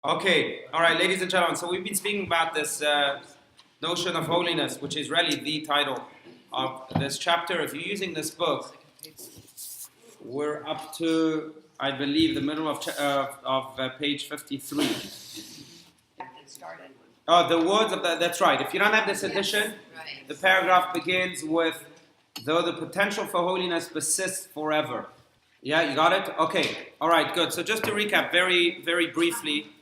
Okay, all right, ladies and gentlemen. So we've been speaking about this notion of holiness, which is really the title of this chapter. If you're using this book, we're up to, I believe, the middle of page 53. Oh, the words of that. That's right. If you don't have this edition, the paragraph begins with, "Though the potential for holiness persists forever." Yeah, you got it? Okay. All right, good. So just to recap very, very briefly,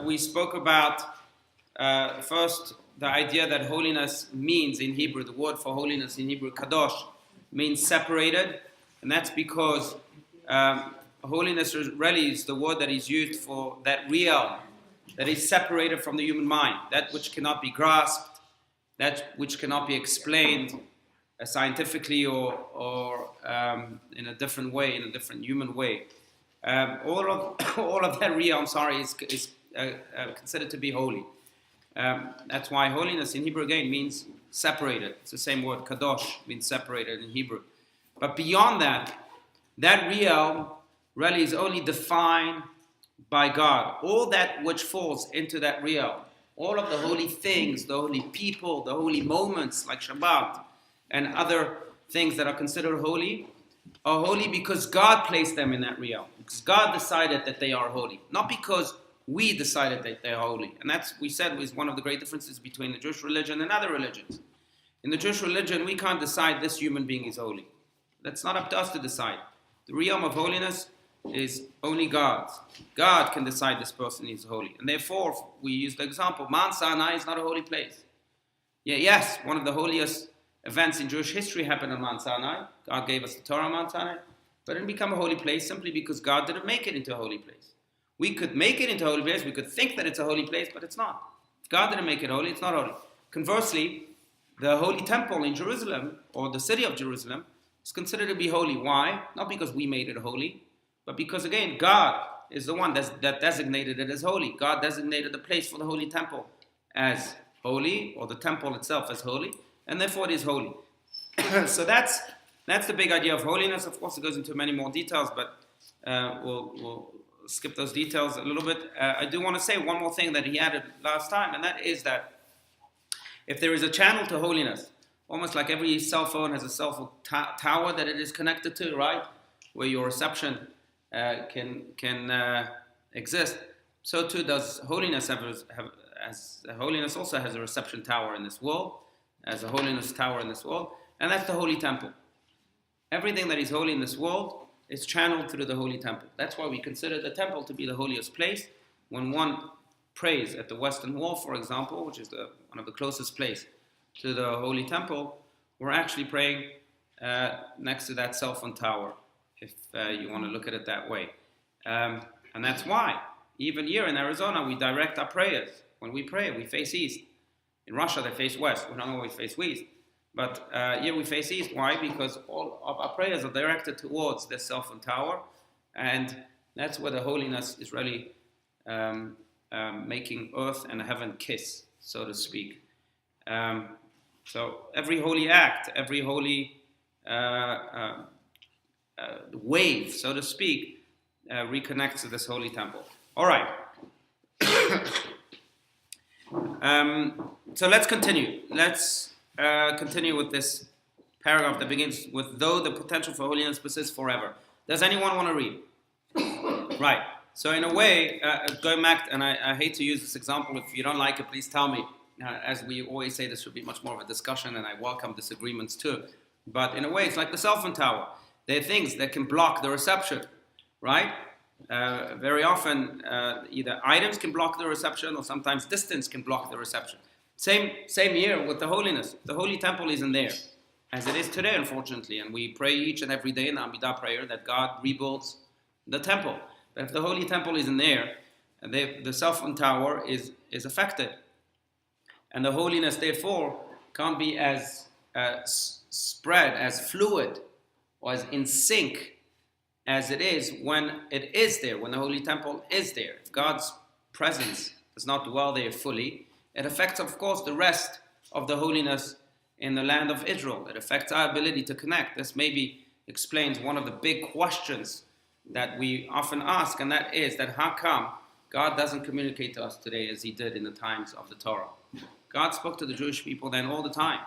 we spoke about first the idea that holiness means in Hebrew, the word for holiness in Hebrew, kadosh, means separated. And that's because holiness really is the word that is used for that realm that is separated from the human mind, that which cannot be grasped, that which cannot be explained scientifically or in a different way, in a different human way. All of that realm, is considered to be holy. That's why holiness in Hebrew again means separated. It's the same word, kadosh, means separated in Hebrew. But beyond that, that realm really is only defined by God. All that which falls into that realm, all of the holy things, the holy people, the holy moments like Shabbat and other things that are considered holy, are holy because God placed them in that realm. Because God decided that they are holy, not because we decided that they're holy. And that's, we said, was one of the great differences between the Jewish religion and other religions. In the Jewish religion, we can't decide this human being is holy. That's not up to us to decide. The realm of holiness is only God's. God can decide this person is holy. And therefore, we use the example, Mount Sinai is not a holy place. Yeah, yes, one of the holiest events in Jewish history happened on Mount Sinai. God gave us the Torah on Mount Sinai. But it didn't become a holy place simply because God didn't make it into a holy place. We could make it into a holy place. We could think that it's a holy place, but it's not. If God didn't make it holy, it's not holy. Conversely, the Holy Temple in Jerusalem, or the city of Jerusalem, is considered to be holy. Why? Not because we made it holy, but because, again, God is the one that designated it as holy. God designated the place for the Holy Temple as holy, or the temple itself as holy, and therefore it is holy. So that's the big idea of holiness. Of course, it goes into many more details, but we'll skip those details a little bit. I do want to say one more thing that he added last time, and that is that if there is a channel to holiness, almost like every cell phone has a cell phone tower that it is connected to, right, where your reception can exist, so too does holiness holiness also has a reception tower in this world, as a holiness tower in this world, and that's the Holy Temple. Everything that is holy in this world is channeled through the Holy Temple. That's why we consider the temple to be the holiest place. When one prays at the Western Wall, for example, which is one of the closest place to the Holy Temple, we're actually praying next to that cell phone tower, if you want to look at it that way. And that's why, even here in Arizona, we direct our prayers. When we pray, we face east. In Russia, they face west. We don't always face west. But here we face east. Why? Because all of our prayers are directed towards this cell phone tower. And that's where the holiness is really making earth and heaven kiss, so to speak. So every holy act, every holy wave, so to speak, reconnects to this holy temple. All right. So let's continue. Let's continue with this paragraph that begins with, "Though the potential for holiness persists forever." Does anyone want to read? Right. So in a way, going back, and I hate to use this example. If you don't like it, please tell me. As we always say, this should be much more of a discussion, and I welcome disagreements too. But in a way, it's like the cell phone tower. There are things that can block the reception, right? Very often, either items can block the reception, or sometimes distance can block the reception. Same here with the holiness. The Holy Temple isn't there, as it is today, unfortunately. And we pray each and every day in the Amidah prayer that God rebuilds the temple. But if the Holy Temple isn't there, the cell phone tower is affected. And the holiness, therefore, can't be as spread, as fluid, or as in sync as it is when it is there, when the Holy Temple is there. If God's presence does not dwell there fully, it affects, of course, the rest of the holiness in the land of Israel. It affects our ability to connect. This maybe explains one of the big questions that we often ask, and that is that how come God doesn't communicate to us today as he did in the times of the Torah. God spoke to the Jewish people then all the time,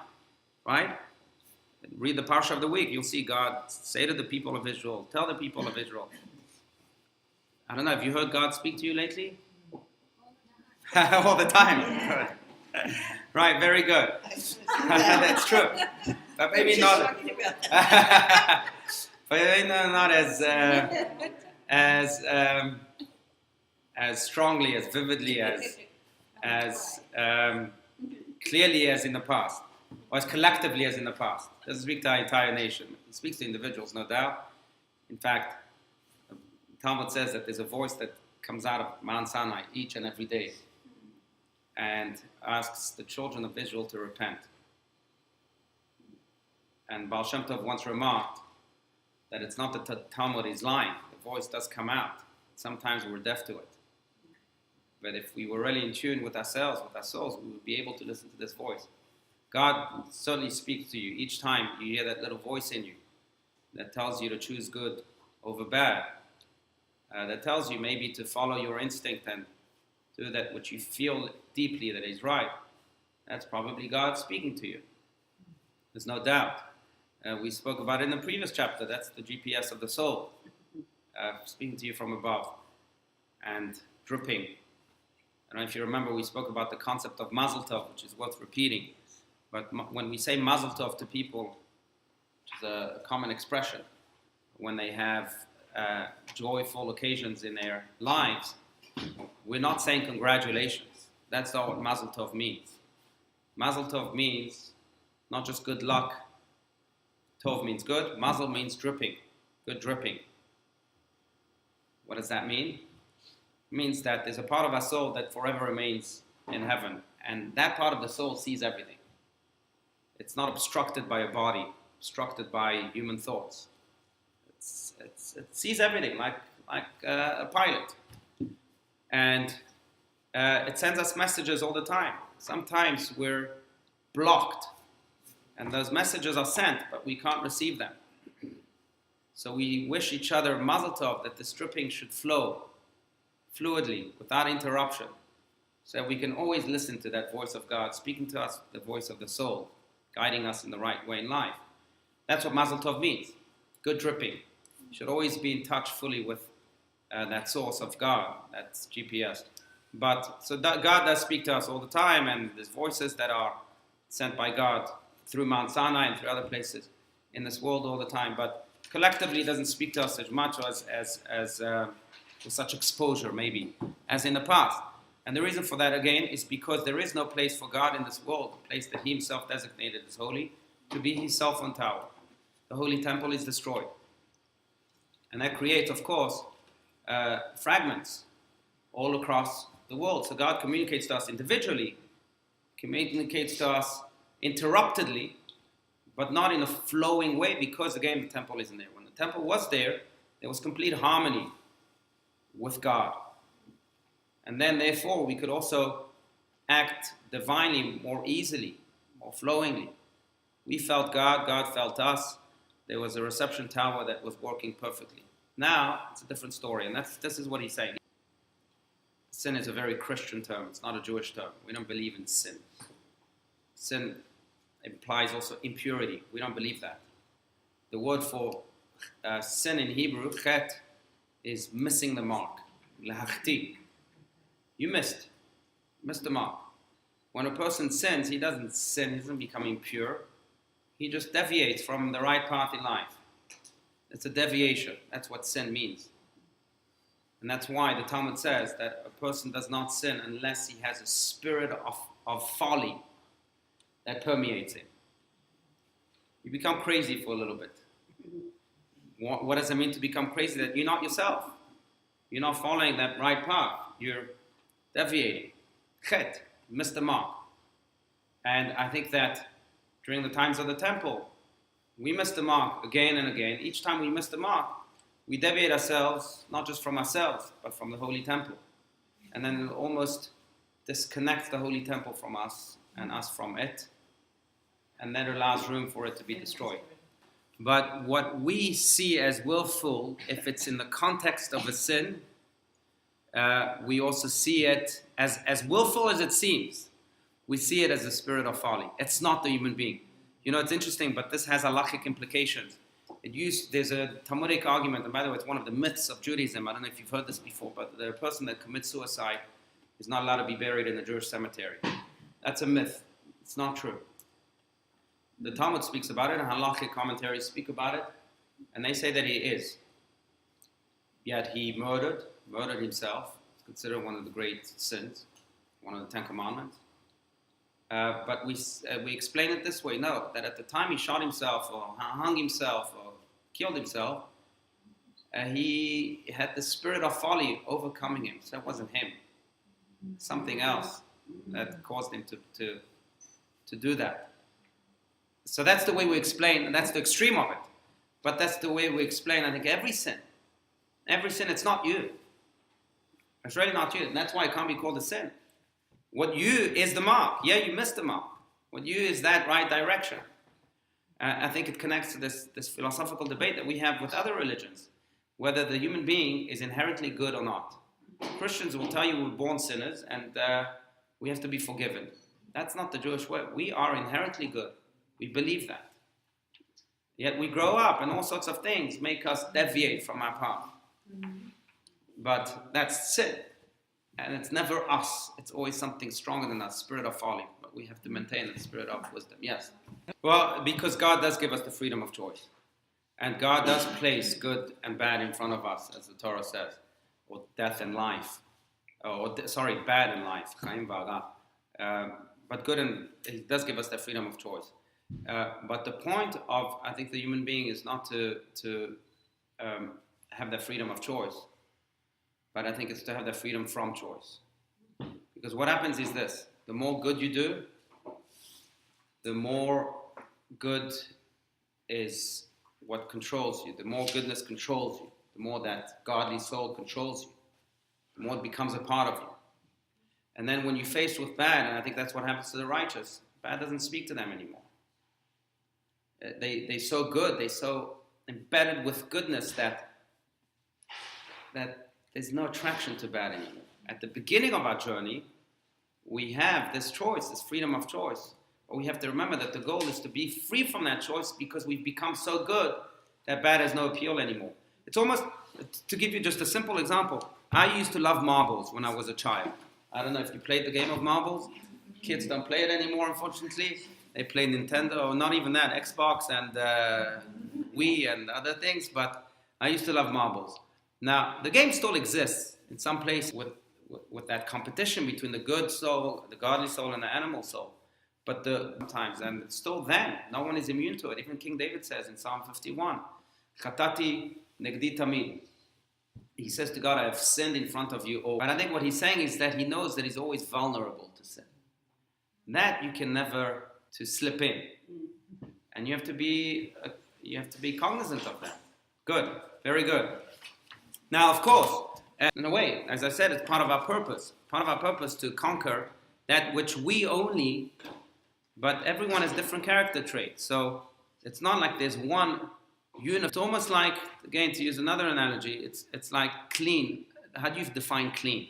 right? Read the Parsha of the week, you'll see God say to the people of Israel, tell the people of Israel. I don't know, have you heard God speak to you lately? All the time. Right, very good. That's true. But maybe not. But maybe not as strongly, as vividly, as clearly as in the past, or as collectively as in the past. It doesn't speak to our entire nation. It speaks to individuals, no doubt. In fact, Talmud says that there's a voice that comes out of Mount Sinai each and every day and asks the children of Israel to repent. And Baal Shem Tov once remarked that it's not that the Talmud is lying. The voice does come out. Sometimes we're deaf to it. But if we were really in tune with ourselves, with our souls, we would be able to listen to this voice. God certainly speaks to you each time you hear that little voice in you that tells you to choose good over bad, that tells you maybe to follow your instinct and do that which you feel deeply that is right. That's probably God speaking to you. There's no doubt. We spoke about it in the previous chapter. That's the GPS of the soul, speaking to you from above and dripping. I don't know if you remember, we spoke about the concept of Mazel Tov, which is worth repeating. But when we say Mazel Tov to people, which is a common expression, when they have joyful occasions in their lives, we're not saying congratulations. That's not what Mazel Tov means. Mazel Tov means not just good luck. Tov means good. Mazel means dripping, good dripping. What does that mean? It means that there's a part of our soul that forever remains in heaven, and that part of the soul sees everything. It's not obstructed by a body, obstructed by human thoughts. It sees everything like a pilot. And it sends us messages all the time. Sometimes we're blocked, and those messages are sent, but we can't receive them. So we wish each other Mazel Tov, that the dripping should flow fluidly, without interruption, so that we can always listen to that voice of God, speaking to us, the voice of the soul, guiding us in the right way in life. That's what Mazel Tov means, good dripping. You should always be in touch fully with that source of God, that's GPS. But so God does speak to us all the time, and there's voices that are sent by God through Mount Sinai and through other places in this world all the time. But collectively, it doesn't speak to us as much as with such exposure, maybe, as in the past. And the reason for that, again, is because there is no place for God in this world, a place that he himself designated as holy, to be his cell phone tower. The holy temple is destroyed. And that creates, of course, fragments all across the world. So God communicates to us individually, communicates to us interruptedly, but not in a flowing way, because, again, the temple isn't there. When the temple was there, there was complete harmony with God. And then, therefore, we could also act divinely more easily, more flowingly. We felt God, God felt us. There was a reception tower that was working perfectly. Now, it's a different story, and this is what he's saying. Sin is a very Christian term. It's not a Jewish term. We don't believe in sin. Sin implies also impurity. We don't believe that. The word for sin in Hebrew, chet, is missing the mark. Lahachti. You missed the mark. When a person sins, he doesn't sin, he doesn't become impure. He just deviates from the right path in life. It's a deviation. That's what sin means. And that's why the Talmud says that a person does not sin unless he has a spirit of folly that permeates him. You become crazy for a little bit. What does it mean to become crazy? That you're not yourself. You're not following that right path. You're deviating. Chet, missed the mark. And I think that during the times of the temple, we missed the mark again and again. Each time we miss the mark, we deviate ourselves, not just from ourselves, but from the holy temple. And then it almost disconnects the holy temple from us and us from it. And then it allows room for it to be destroyed. But what we see as willful, if it's in the context of a sin, we also see it as willful as it seems. We see it as a spirit of folly. It's not the human being. You know, it's interesting, but this has halachic implications. There's a Talmudic argument, and by the way, it's one of the myths of Judaism. I don't know if you've heard this before, but the person that commits suicide is not allowed to be buried in a Jewish cemetery. That's a myth. It's not true. The Talmud speaks about it, and halachic commentaries speak about it, and they say that he is. Yet he murdered himself. It's considered one of the great sins, one of the 10 Commandments. But we explain it this way: no, that at the time he shot himself, or hung himself, or killed himself, he had the spirit of folly overcoming him. So that wasn't him. Something else that caused him to do that. So that's the way we explain, and that's the extreme of it. But that's the way we explain, I think, every sin. Every sin, it's not you. It's really not you. And that's why it can't be called a sin. What you is the mark. Yeah, you missed the mark. What you is that right direction. I think it connects to this philosophical debate that we have with other religions, whether the human being is inherently good or not. Christians will tell you we're born sinners and we have to be forgiven. That's not the Jewish way. We are inherently good. We believe that. Yet we grow up and all sorts of things make us deviate from our path. But that's sin. And it's never us. It's always something stronger than us, spirit of folly. But we have to maintain the spirit of wisdom. Yes. Well, because God does give us the freedom of choice. And God does place good and bad in front of us, as the Torah says. Or death and life. Bad and life. But good, and He does give us the freedom of choice. But the point of, I think, the human being is not to have the freedom of choice. But I think it's to have the freedom from choice. Because what happens is this: the more good you do, the more good is what controls you. The more goodness controls you, the more that godly soul controls you, the more it becomes a part of you. And then when you're faced with bad, and I think that's what happens to the righteous, bad doesn't speak to them anymore. They're so good, they're so embedded with goodness that there's no attraction to bad anymore. At the beginning of our journey, we have this choice, this freedom of choice. But we have to remember that the goal is to be free from that choice because we've become so good that bad has no appeal anymore. It's almost, to give you just a simple example, I used to love marbles when I was a child. I don't know if you played the game of marbles. Kids don't play it anymore, unfortunately. They play Nintendo, or not even that, Xbox and Wii and other things, but I used to love marbles. Now, the game still exists in some place with that competition between the good soul, the godly soul, and the animal soul. But sometimes, and it's still then, no one is immune to it. Even King David says in Psalm 51, Chatati negdi tamid. He says to God, I have sinned in front of you. And I think what he's saying is that he knows that he's always vulnerable to sin. That you can never to slip in. And you have to be cognizant of that. Good, very good. Now, of course, in a way, as I said, it's part of our purpose. Part of our purpose to conquer that which we only, but everyone has different character traits. So it's not like there's one unit. It's almost like, again, to use another analogy, it's like clean. How do you define clean?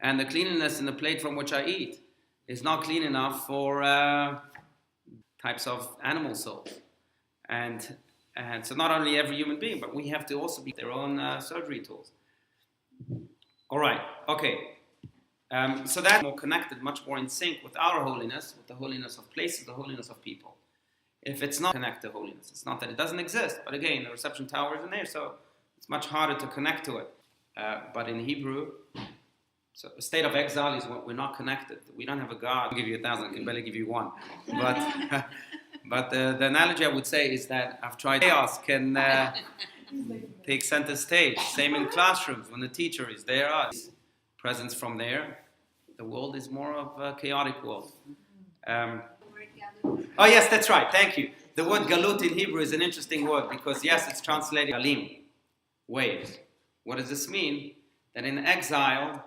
And the cleanliness in the plate from which I eat is not clean enough for types of animal souls. And so not only every human being, but we have to also be their own surgery tools. All right, okay. So that's more connected, much more in sync with our holiness, with the holiness of places, the holiness of people. If it's not connected to holiness, it's not that it doesn't exist, but again, the reception tower isn't there, so it's much harder to connect to it. But in Hebrew, so a state of exile is what we're not connected. We don't have a God. I'll give you 1,000, I can barely give you one. But the analogy I would say is that I've tried chaos can take center stage. Same in classrooms when the teacher is there. Presence from there. The world is more of a chaotic world. Oh yes, that's right. Thank you. The word galut in Hebrew is an interesting word because yes, it's translated galim, waves. What does this mean? That in exile,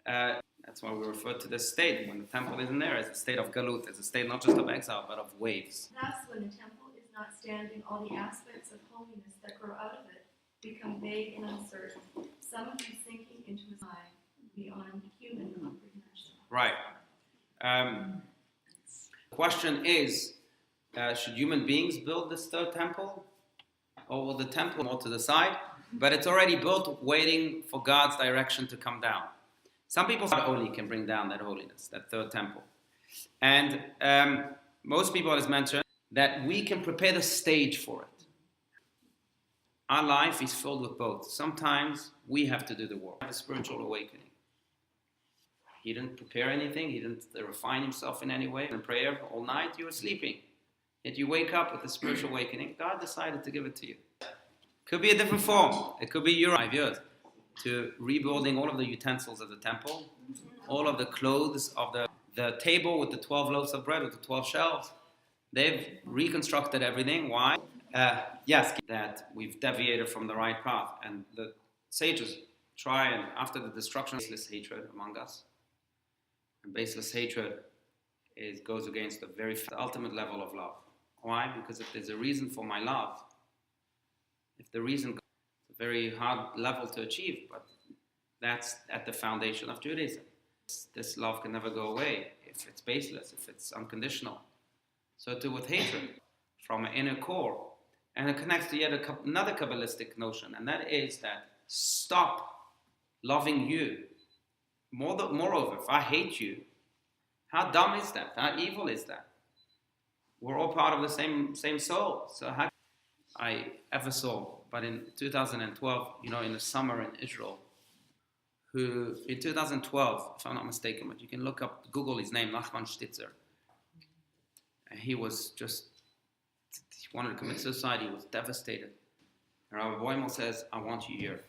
that's why we refer to this state when the temple isn't there as a state of galut, as a state not just of exile but of waves. Thus, when the temple is not standing, all the aspects of holiness that grow out of it become vague and uncertain. Some of you sinking into his eye, beyond human comprehension. Right. Question is, should human beings build this third temple? Or will the temple more to the side? But it's already built, waiting for God's direction to come down. Some people only can bring down that holiness, that third temple. And most people, as mentioned, that we can prepare the stage for it. Our life is filled with both. Sometimes we have to do the work. A spiritual awakening. He didn't prepare anything. He didn't refine himself in any way. In prayer all night, you were sleeping. Yet you wake up with a spiritual awakening. God decided to give it to you. Could be a different form. It could be your 5 years to rebuilding all of the utensils of the temple, all of the clothes of the table with the 12 loaves of bread, with the 12 shelves. They've reconstructed everything. Why? Yes, that we've deviated from the right path. And the sages try, and after the destruction, baseless hatred among us. And baseless hatred goes against the ultimate level of love. Why? Because if there's a reason for my love, if the reason, it's a very hard level to achieve, but that's at the foundation of Judaism. This love can never go away if it's baseless, if it's unconditional. So too with hatred from an inner core. And it connects to yet another Kabbalistic notion, and that is that stop loving you. Moreover, if I hate you, how dumb is that? How evil is that? We're all part of the same soul. So how I ever saw, but in 2012, in the summer in Israel, who in 2012, if I'm not mistaken, but you can look up, Google his name, Nachman Stitzer. And he wanted to commit suicide. He was devastated. And Rabbi Boimel says, I want you here.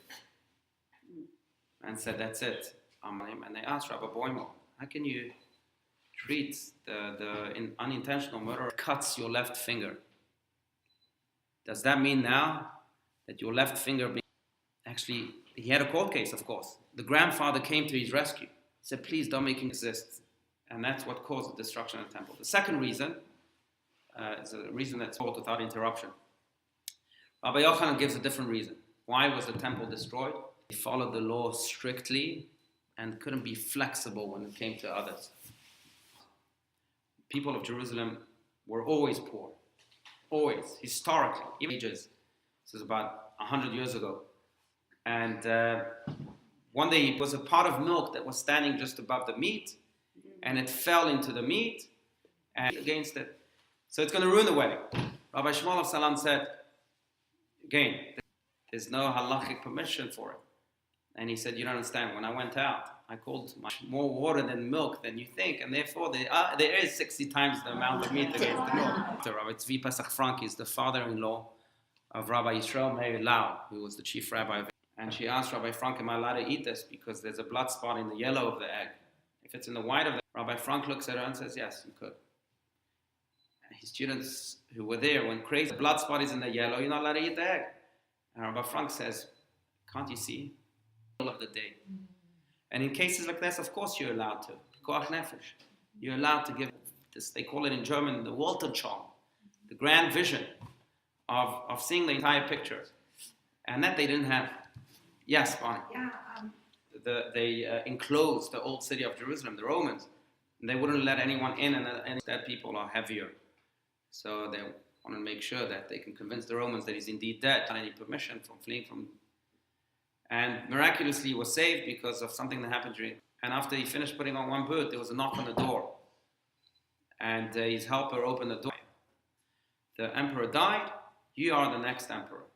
And said, that's it. And they asked Rabbi Boimel, how can you treat the unintentional murder cuts your left finger? Does that mean now that your left finger actually, he had a court case, of course. The grandfather came to his rescue. He said, please don't make him exist. And that's what caused the destruction of the temple. The second reason is a reason that's told without interruption. Rabbi Yochanan gives a different reason. Why was the temple destroyed? He followed the law strictly and couldn't be flexible when it came to others. People of Jerusalem were always poor. Always. Historically. Even ages. This is about 100 years ago. And one day it was a pot of milk that was standing just above the meat, and it fell into the meat and against it. So it's going to ruin the wedding. Rabbi Shmuel of Salam said, again, there's no halachic permission for it. And he said, you don't understand. When I went out, I called more water than milk than you think, and therefore there is 60 times the amount of meat against the milk. So Rabbi Tzvi Pesach Frank is the father-in-law of Rabbi Yisrael Meir Lau, who was the chief rabbi of. And she asked Rabbi Frank, am I allowed to eat this? Because there's a blood spot in the yellow of the egg. If it's in the white of the egg, Rabbi Frank looks at her and says, yes, you could. And his students who were there went crazy. The blood spot is in the yellow, you're not allowed to eat the egg. And Rabbi Frank says, can't you see? All of the day. And in cases like this, of course you're allowed to. Koach nefesh. You're allowed to give this, they call it in German, the Weltanschauung, the grand vision of seeing the entire picture. And that they didn't have. Yes, Bonnie. Yeah. They enclosed the old city of Jerusalem, the Romans, and they wouldn't let anyone in, and that people are heavier. So they want to make sure that they can convince the Romans that he's indeed dead, without any permission from fleeing from. And miraculously he was saved because of something that happened during. And after he finished putting on one boot, there was a knock on the door. And his helper opened the door. The emperor died. You are the next emperor.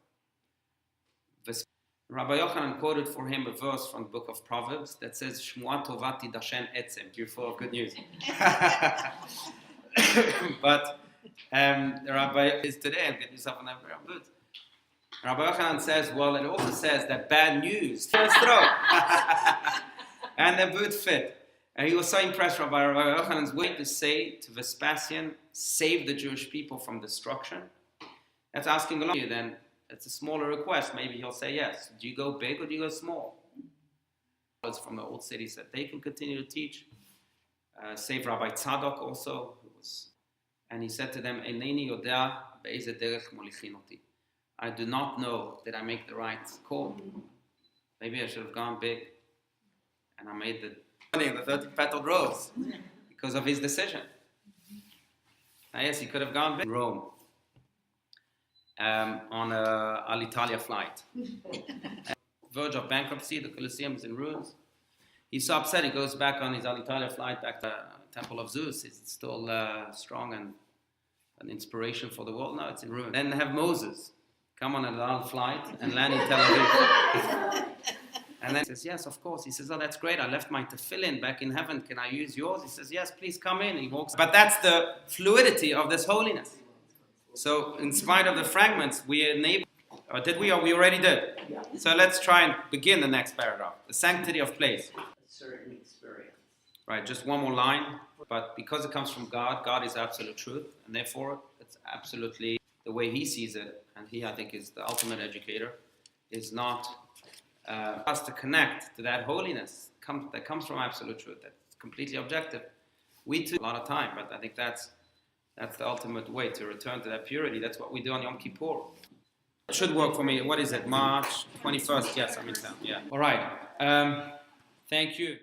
Rabbi Yochanan quoted for him a verse from the book of Proverbs that says, Shmua tovati dashen etzem. You're full of good news. But the rabbi is today, and get yourself an emperor boot. Rabbi Yochanan says, well, it also says that bad news turns throat. And the boot fit. And he was so impressed by Rabbi Yochanan's way to say to Vespasian, save the Jewish people from destruction. That's asking a lot. Then it's a smaller request. Maybe he'll say yes. Do you go big or do you go small? It's from the old city said they can continue to teach. Save Rabbi Tzadok also. And he said to them, Eineni yodea be'ezeh derech molichin oti. I do not know that I make the right call. Maybe I should have gone big. And I made the 30 petaled rose because of his decision. Now, yes, he could have gone in Rome on a Alitalia flight. Verge of bankruptcy, the Colosseum is in ruins. He's so upset, he goes back on his Alitalia flight back to the Temple of Zeus. It's still strong and an inspiration for the world. No, it's in ruins. Then have Moses come on a long flight and land in Tel Aviv. And then he says, yes, of course. He says, oh, that's great. I left my tefillin back in heaven. Can I use yours? He says, yes, please come in. He walks. But that's the fluidity of this holiness. So in spite of the fragments, we enable. Or did we? Or we already did. Yeah. So let's try and begin the next paragraph. The sanctity of place. A certain experience. Right, just one more line. But because it comes from God, God is absolute truth. And therefore, it's absolutely the way He sees it. And He, I think, is the ultimate educator. Is not us to connect to that holiness that comes from absolute truth. That's completely objective. We took a lot of time, but I think that's the ultimate way to return to that purity. That's what we do on Yom Kippur. It should work for me. What is it? March 21st? Yes, I'm in town. Yeah. All right. Thank you.